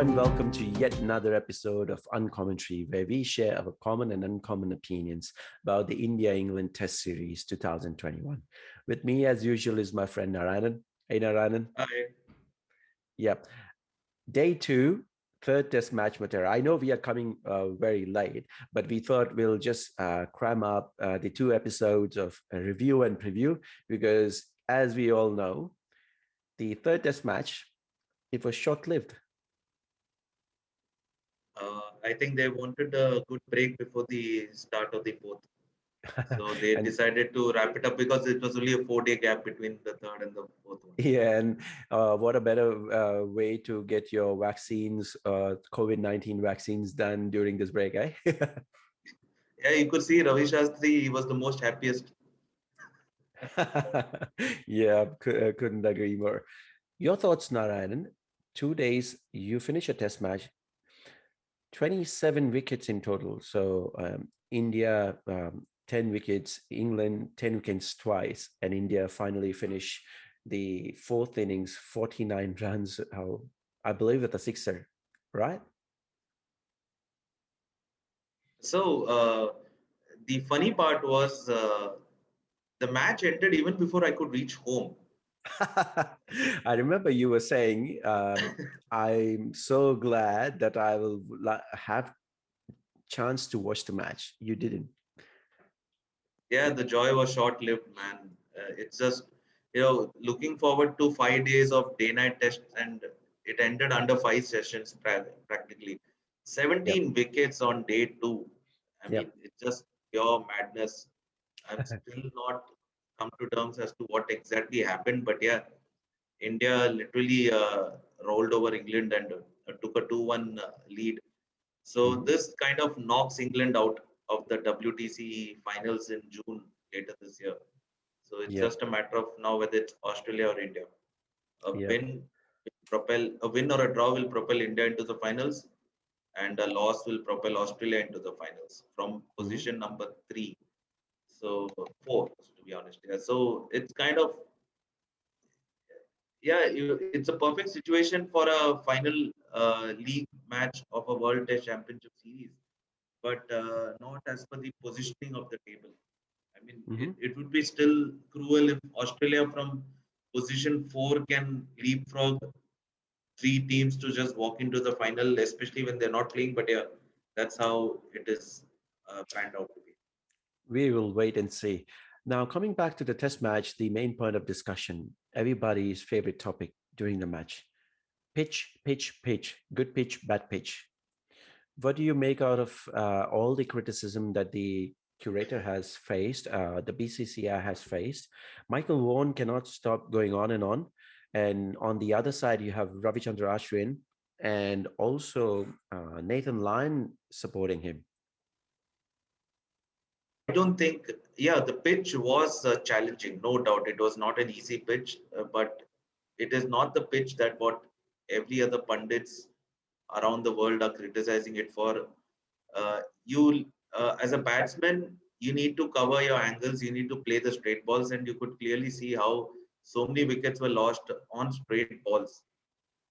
and welcome to yet another episode of Uncommentary, where we share our common and uncommon opinions about the India-England Test Series 2021. With me, as usual, is my friend Narayanan. Hey, Narayanan. Hi. Yep. Day two, third Test match material. I know we are coming very late, but we thought we'll just cram up the two episodes of a review and preview because, as we all know, the third Test match, it was short-lived. I think they wanted a good break before the start of the fourth. So they And decided to wrap it up because it was only a 4 day gap between the third and the fourth one. yeah, and what a better way to get your vaccines, COVID-19 vaccines done during this break, eh? Yeah, you could see Ravi Shastri, he was the most happiest. Yeah, couldn't agree more. Your thoughts, Narayanan? 2 days, you finish a test match, 27 wickets in total. So India, 10 wickets, England, 10 wickets twice, and India finally finish the fourth innings, 49 runs. I believe with a sixer, right? So the funny part was the match ended even before I could reach home. I remember you were saying, I'm so glad that I will have chance to watch the match. You didn't. Yeah, the joy was short lived, man. It's just, looking forward to 5 days of day night tests, and it ended under 5 sessions practically. Yep. 17 wickets on day two. I mean, Yep. it's just pure madness. I'm still not come to terms as to what exactly happened, but yeah, India literally rolled over England and took a 2-1 lead. So Mhm. this kind of knocks England out of the WTC finals in June later this year. So it's Yep. just a matter of now whether it's Australia or India. A Yep. win a win or a draw will propel India into the finals, and a loss will propel Australia into the finals from Mhm. position number three. So four, to be honest. Yeah. So it's kind of, yeah, it's a perfect situation for a final league match of a World Test Championship series, but not as per the positioning of the table. I mean, Mhm. it would be still cruel if Australia from position four can leapfrog three teams to just walk into the final, especially when they're not playing. But yeah, that's how it is panned out to be. We will wait and see. Now, coming back to the test match, the main point of discussion, everybody's favorite topic during the match: pitch, pitch, pitch, good pitch, bad pitch. What do you make out of all the criticism that the curator has faced, the BCCI has faced? Michael Vaughan cannot stop going on and on. And on the other side, you have Ravichandra Ashwin and also Nathan Lyon supporting him. I don't think, yeah, the pitch was challenging, no doubt. It was not an easy pitch, but it is not the pitch that what every other pundits around the world are criticizing it for. You, as a batsman, you need to cover your angles, you need to play the straight balls, and you could clearly see how so many wickets were lost on straight balls.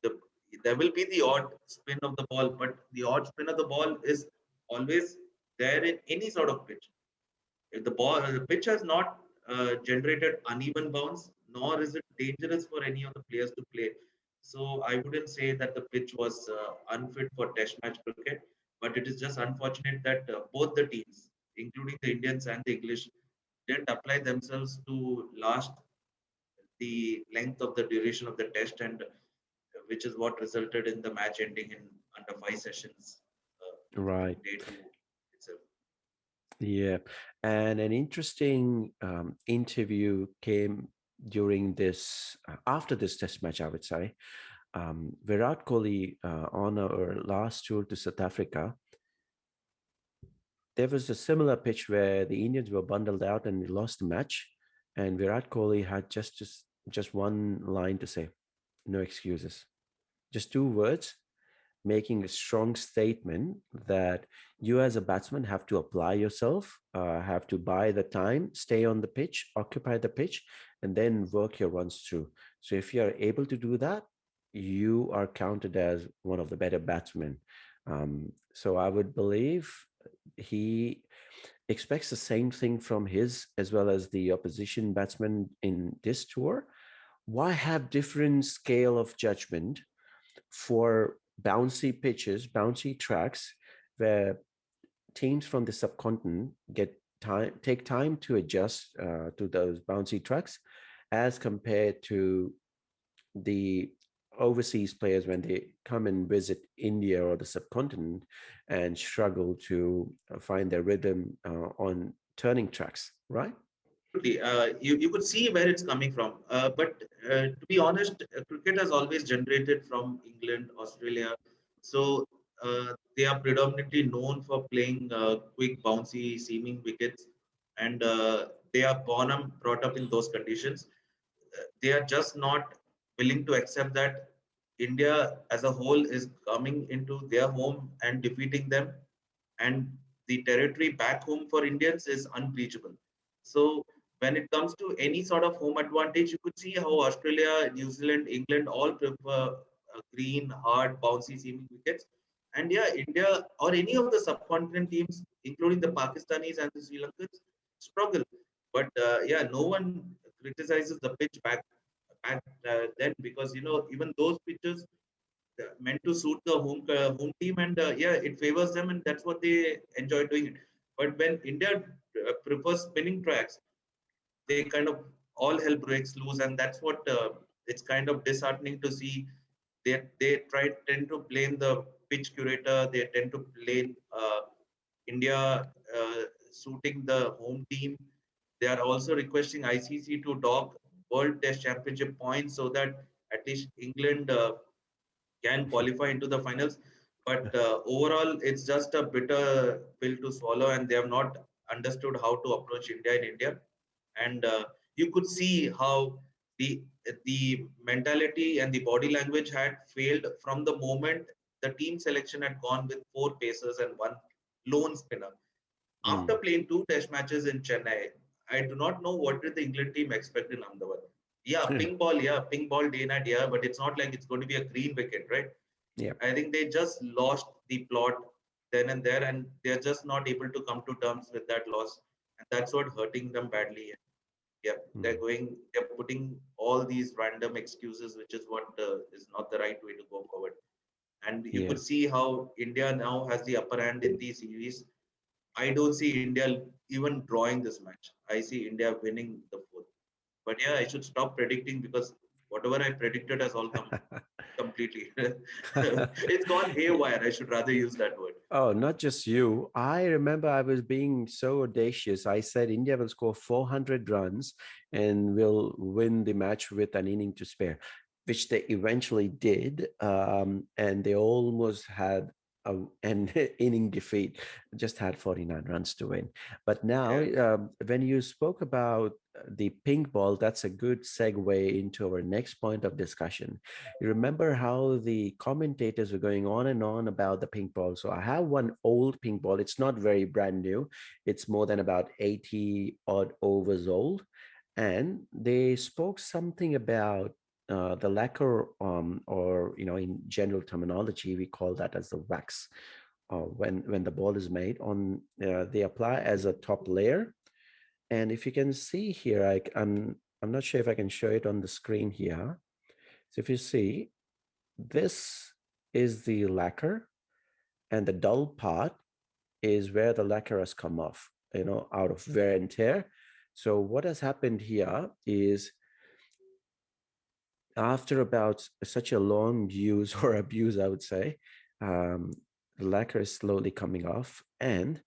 The, there will be the odd spin of the ball, but the odd spin of the ball is always there in any sort of pitch. If the pitch has not generated uneven bounce, nor is it dangerous for any of the players to play. So I wouldn't say that the pitch was unfit for Test match cricket, but it is just unfortunate that both the teams, including the Indians and the English, didn't apply themselves to last the length of the duration of the Test, and which is what resulted in the match ending in under 5 sessions Right. in day two itself. Yeah. And an interesting interview came during after this test match, I would say. Virat Kohli, on our last tour to South Africa, there was a similar pitch where the Indians were bundled out and we lost the match. And Virat Kohli had just one line to say: no excuses. Just two words, making a strong statement that you as a batsman have to apply yourself, have to buy the time, stay on the pitch, occupy the pitch, and then work your runs through. So if you're able to do that, you are counted as one of the better batsmen. So I would believe he expects the same thing from his as well as the opposition batsmen in this tour. Why have different scale of judgment for bouncy pitches, bouncy tracks, where teams from the subcontinent get time, take time to adjust to those bouncy tracks, as compared to the overseas players when they come and visit India or the subcontinent and struggle to find their rhythm on turning tracks, right? Absolutely. You could see where it's coming from. But to be honest, cricket has always generated from England, Australia. So they are predominantly known for playing quick, bouncy, seaming wickets. And they are born and brought up in those conditions. They are just not willing to accept that India as a whole is coming into their home and defeating them, and the territory back home for Indians is unbreachable. So when it comes to any sort of home advantage, you could see how Australia, New Zealand, England all prefer green, hard, bouncy seaming wickets. And yeah, India or any of the subcontinent teams, including the Pakistanis and the Sri Lankans, struggle. But yeah, no one criticizes the pitch back then, because even those pitches meant to suit the home team, and yeah, it favors them, and that's what they enjoy doing it. But when India prefers spinning tracks, they kind of all hell breaks loose, and that's what it's kind of disheartening to see. They tend to blame the pitch curator. They tend to blame India suiting the home team. They are also requesting ICC to dock World Test Championship points so that at least England can qualify into the finals. But overall, it's just a bitter pill to swallow, and they have not understood how to approach India in India. And you could see how the mentality and the body language had failed from the moment the team selection had gone with four pacers and one lone spinner. After Mm. playing two test matches in Chennai, I do not know what did the England team expect in Ahmedabad. Yeah, ping ball day night, yeah, but it's not like it's going to be a green wicket, right? Yeah. I think they just lost the plot then and there, and they're just not able to come to terms with that loss, and that's what hurting them badly. Yeah, Mm. they're putting all these random excuses, which is what is not the right way to go forward. And you Yeah. could see how India now has the upper hand in these series. I don't see India even drawing this match. I see India winning the fourth. But yeah, I should stop predicting, because whatever I predicted has all come completely. It's gone haywire. I should rather use that word. Oh, not just you. I remember I was being so audacious. I said India will score 400 runs and will win the match with an inning to spare, which they eventually did. And they almost had an inning defeat, just had 49 runs to win. But now, Yeah. when you spoke about the pink ball, that's a good segue into our next point of discussion. You remember how the commentators were going on and on about the pink ball. So I have one old pink ball. It's not very brand new. It's more than about 80 odd overs old. And they spoke something about the lacquer, or in general terminology, we call that as the wax. When the ball is made on, they apply as a top layer. And if you can see here, I'm not sure if I can show it on the screen here. So if you see, this is the lacquer, and the dull part is where the lacquer has come off, out of wear and tear. So what has happened here is, after about such a long use or abuse, I would say, the lacquer is slowly coming off. And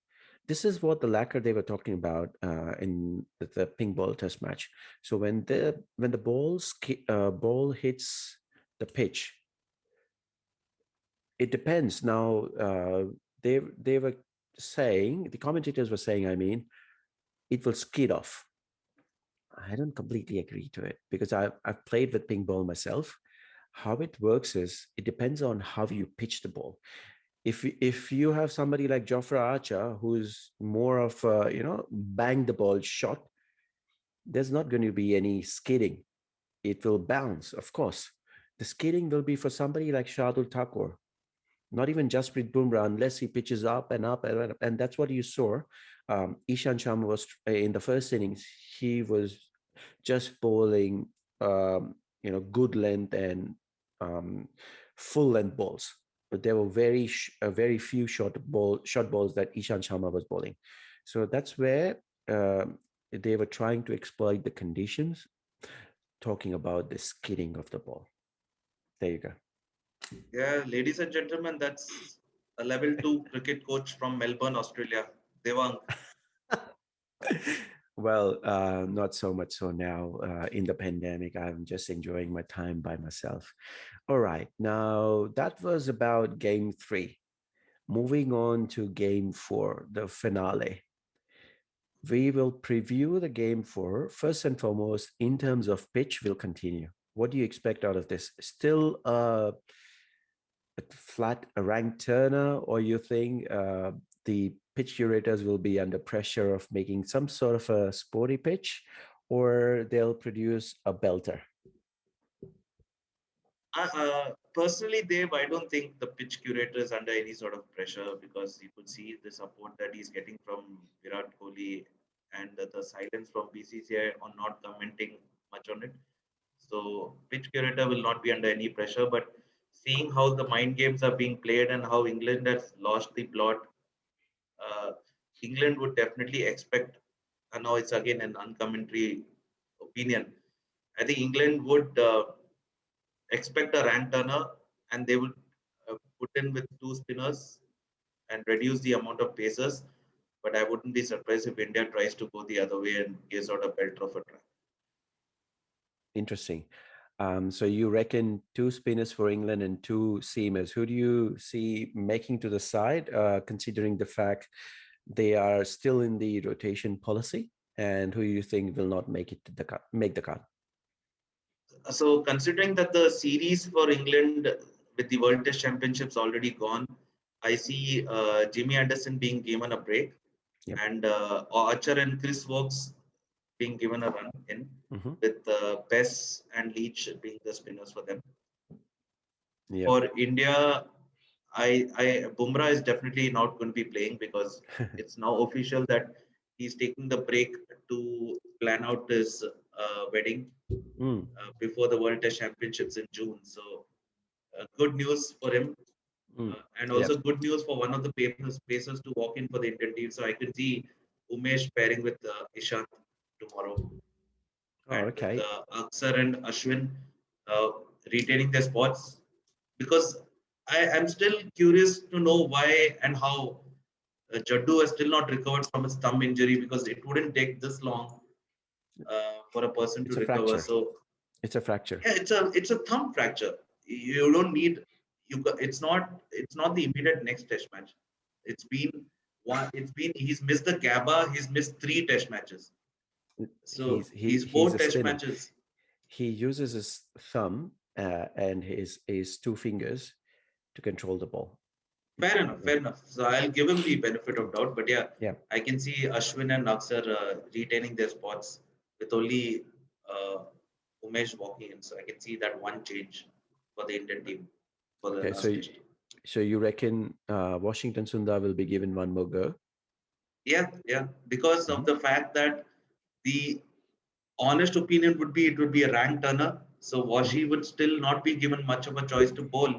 this is what the lacquer they were talking about in the pink ball test match. So when the ball hits the pitch, it depends. Now, they were saying, the commentators were saying, I mean, it will skid off. I don't completely agree to it, because I've played with ping ball myself. How it works is it depends on how you pitch the ball. If you have somebody like Jofra Archer, who's more of a, bang the ball shot, there's not going to be any skidding. It will bounce, of course. The skidding will be for somebody like Shardul Thakur, not even Jasprit Bumrah, unless he pitches up and up and up. And that's what you saw. Ishan Sharma was in the first innings. He was just bowling, good length and um, full length balls. But there were very few short balls that Ishan Sharma was bowling. So that's where they were trying to exploit the conditions, talking about the skidding of the ball. There you go. Yeah, ladies and gentlemen, that's a level two cricket coach from Melbourne, Australia, Devang. Well, not so much so now. In the pandemic, I'm just enjoying my time by myself. All right, now that was about game three. Moving on to game four, the finale. We will preview the game four. First and foremost, in terms of pitch, we'll continue. What do you expect out of this? Still a flat, a rank turner, or you think the pitch curators will be under pressure of making some sort of a sporty pitch, or they'll produce a belter? Personally, Dave, I don't think the pitch curator is under any sort of pressure because you could see the support that he's getting from Virat Kohli and the silence from BCCI on not commenting much on it. So, pitch curator will not be under any pressure. But seeing how the mind games are being played and how England has lost the plot, uh, England would definitely expect. And now it's again an uncommentary opinion. I think England would. Expect a rank turner and they would put in with two spinners and reduce the amount of paces. But I wouldn't be surprised if India tries to go the other way and gives out a belter of a try. Interesting. So you reckon two spinners for England and two seamers. Who do you see making to the side, considering the fact they are still in the rotation policy, and who you think will not make it to the cut, make the cut? So considering that the series for England with the World Test Championships already gone, I see Jimmy Anderson being given a break Yep. and Archer and Chris Wokes being given a run in Mm-hmm. with Pes and Leach being the spinners for them. Yep. For India, Bumrah is definitely not going to be playing because it's now official that he's taking the break to plan out his wedding Mm, before the World Test Championships in June. So, good news for him, mm. and Yep. also good news for one of the pacers to walk in for the Indian team. So I can see Umesh pairing with Ishant tomorrow, Oh, and with okay. Aksar and Ashwin uh, retaining their spots because I am still curious to know why and how Jaddu has still not recovered from his thumb injury because it wouldn't take this long for a person to It's a recover. fracture. So It's a fracture. yeah, it's a thumb fracture. You don't need it's not the immediate next test match. It's been he's missed the Gabba. He's missed three test matches. So he's He's four a test spinner. matches. He uses his thumb and his two fingers to control the ball. Fair enough, fair enough. So I'll give him the benefit of doubt, but yeah, Yeah. I can see Ashwin and Aksar retaining their spots with only uh, Umesh walking in. So I can see that one change for the Indian team for the Okay. last So test. so you reckon Washington Sundar will be given one more go? Yeah, yeah, because of Mhm. the fact that the honest opinion would be it would be a rank turner. So Mhm. Washi would still not be given much of a choice to bowl.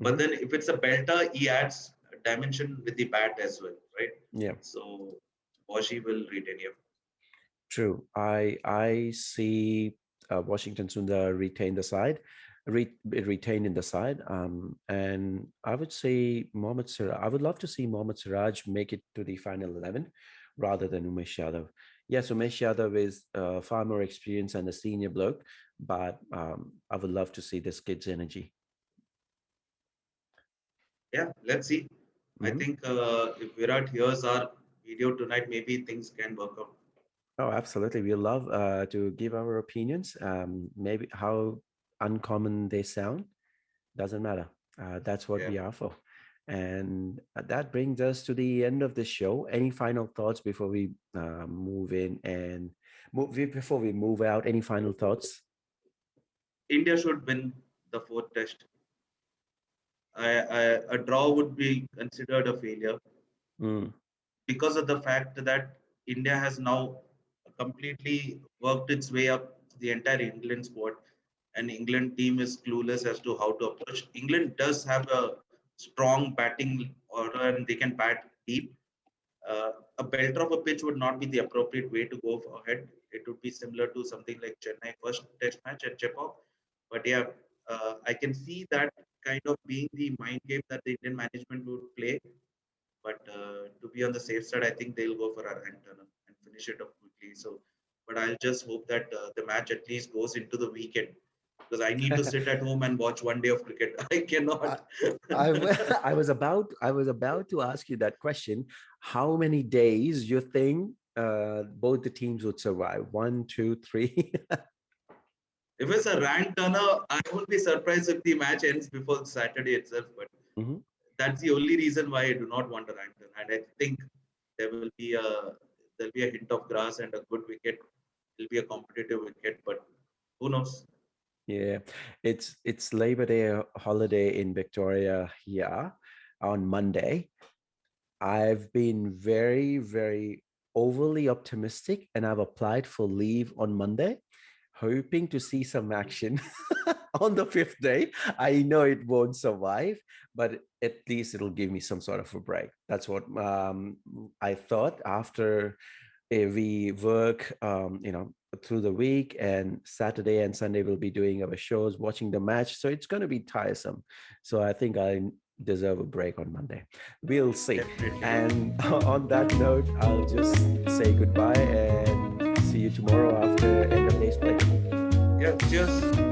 But Mhm. then if it's a belter, he adds dimension with the bat as well, right? Yeah. So Washi will retain him. True. I see Washington Sundar retain the side, retain in the side. And I would say Mohammad Siraj. I would love to see Mohammad Siraj make it to the final 11 rather than Umesh Yadav. Yes, Umesh Yadav is far more experienced and a senior bloke, but I would love to see this kid's energy. Yeah, let's see. I Mhm. think if Virat hears our video tonight, maybe things can work out. Oh, absolutely. We love to give our opinions. Maybe how uncommon they sound doesn't matter. That's what Yeah. we are for. And that brings us to the end of the show. Any final thoughts before we move in and before we move out? Any final thoughts? India should win the fourth test. A draw would be considered a failure Mm. because of the fact that India has now completely worked its way up the entire England squad, and England team is clueless as to how to approach. England does have a strong batting order and they can bat deep. A belter of a pitch would not be the appropriate way to go ahead. It would be similar to something like Chennai first test match at Chepauk. But yeah, I can see that kind of being the mind game that the Indian management would play. But to be on the safe side, I think they'll go for a hand turner and finish it up quickly. So, but I'll just hope that the match at least goes into the weekend because I need to sit at home and watch one day of cricket. I I, cannot. I was about to ask you that question. How many days you think both the teams would survive? One, two, three. If it's a rant turner, I would be surprised if the match ends before Saturday itself. But Mhm. that's the only reason why I do not want a rant turner. And I think there will be a there'll be a hint of grass and a good wicket. It'll be a competitive wicket, but who knows? Yeah, it's Labor Day holiday in Victoria here on Monday. I've been very, very overly optimistic and I've applied for leave on Monday, hoping to see some action on the fifth day. I know it won't survive, but at least it'll give me some sort of a break. That's what I thought after we work, through the week, and Saturday and Sunday we'll be doing our shows, watching the match. So it's going to be tiresome. So I think I deserve a break on Monday. We'll see. Definitely. And on that note, I'll just say goodbye and see you tomorrow after end of day's play. Yeah, cheers.